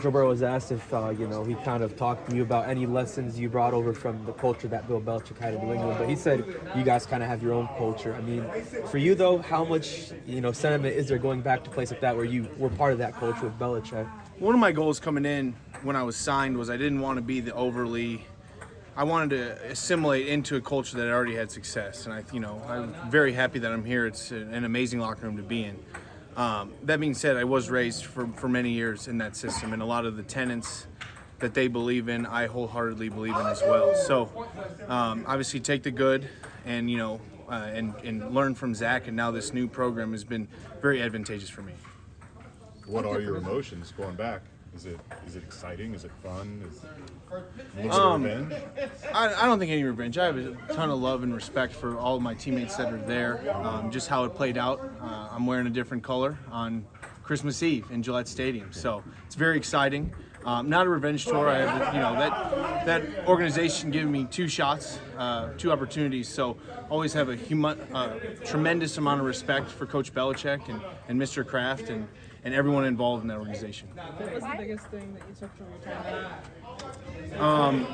Joe Burrow was asked if, he kind of talked to you about any lessons you brought over from the culture that Bill Belichick had in New England. But he said you guys kind of have your own culture. I mean, for you, though, how much, sentiment is there going back to a place like that where you were part of that culture with Belichick? One of my goals coming in when I was signed was I didn't want to be I wanted to assimilate into a culture that already had success. And I'm very happy that I'm here. It's an amazing locker room to be in. That being said, I was raised for many years in that system, and a lot of the tenets that they believe in, I wholeheartedly believe in as well. So obviously take the good and, and learn from Zach, and now this new program has been very advantageous for me. What are your emotions going back? Is it exciting? Is it fun? Is it revenge? I don't think any revenge. I have a ton of love and respect for all of my teammates that are there. Just how it played out. I'm wearing a different color on Christmas Eve in Gillette Stadium, so it's very exciting. Not a revenge tour. I have, that organization gave me 2 shots, 2 opportunities. So always have a tremendous amount of respect for Coach Belichick and Mr. Kraft and everyone involved in that organization. What was the biggest thing that you took from your time?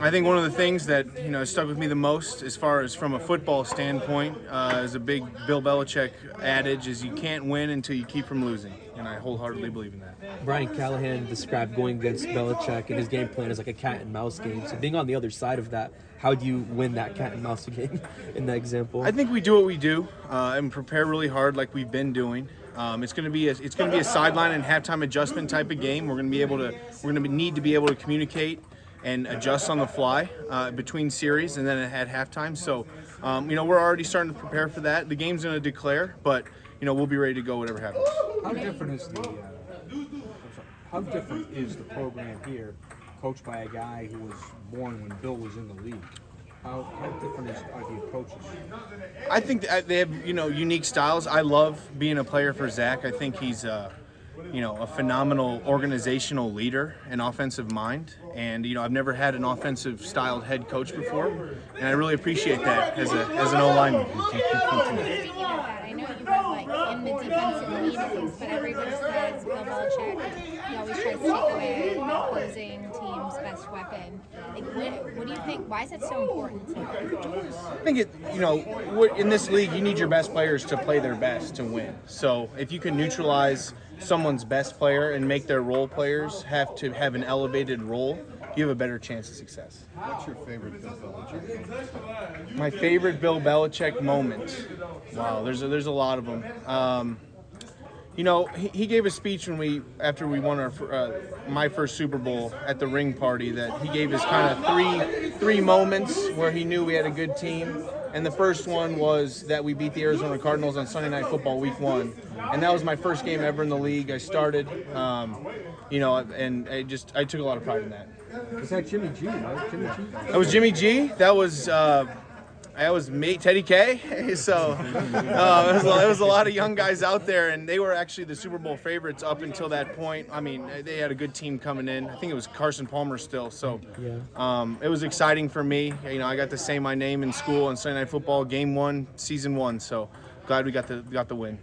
I think one of the things that stuck with me the most, as far as from a football standpoint, is a big Bill Belichick adage: is you can't win until you keep from losing, and I wholeheartedly believe in that. Brian Callahan described going against Belichick and his game plan as like a cat and mouse game. So being on the other side of that, how do you win that cat and mouse game in that example? I think we do what we do and prepare really hard, like we've been doing. It's going to be a sideline and halftime adjustment type of game. We're going to need to be able to communicate and adjust on the fly between series and then at halftime. So, we're already starting to prepare for that. The game's going to declare, but we'll be ready to go whatever happens. How different is the program here, coached by a guy who was born when Bill was in the league? How different are the approaches? I think they have unique styles. I love being a player for Zach. I think he's a phenomenal organizational leader and offensive mind. And I've never had an offensive styled head coach before, and I really appreciate that as an O-lineman. I know you were in the defensive meetings, but everybody says Bill Belichick, he always tries to take away the opposing team's best weapon. What do you think? Why is it so important to you? I think in this league, you need your best players to play their best to win. So if you can neutralize someone's best player and make their role players have to have an elevated role, you have a better chance of success. What's your favorite Bill Belichick moment? My favorite Bill Belichick moment? Wow, there's a lot of them. He gave a speech after we won my first Super Bowl at the ring party, that he gave his kind of three moments where he knew we had a good team. And the first one was that we beat the Arizona Cardinals on Sunday Night Football Week 1. And that was my first game ever in the league. I started, and I took a lot of pride in that. Was that Jimmy G, right? Jimmy G? That was Jimmy G. That was me, Teddy K. So it was a lot of young guys out there, and they were actually the Super Bowl favorites up until that point. I mean, they had a good team coming in. I think it was Carson Palmer still. So it was exciting for me. I got to say my name in school on Sunday Night Football, Game 1, Season 1. So glad we got the win.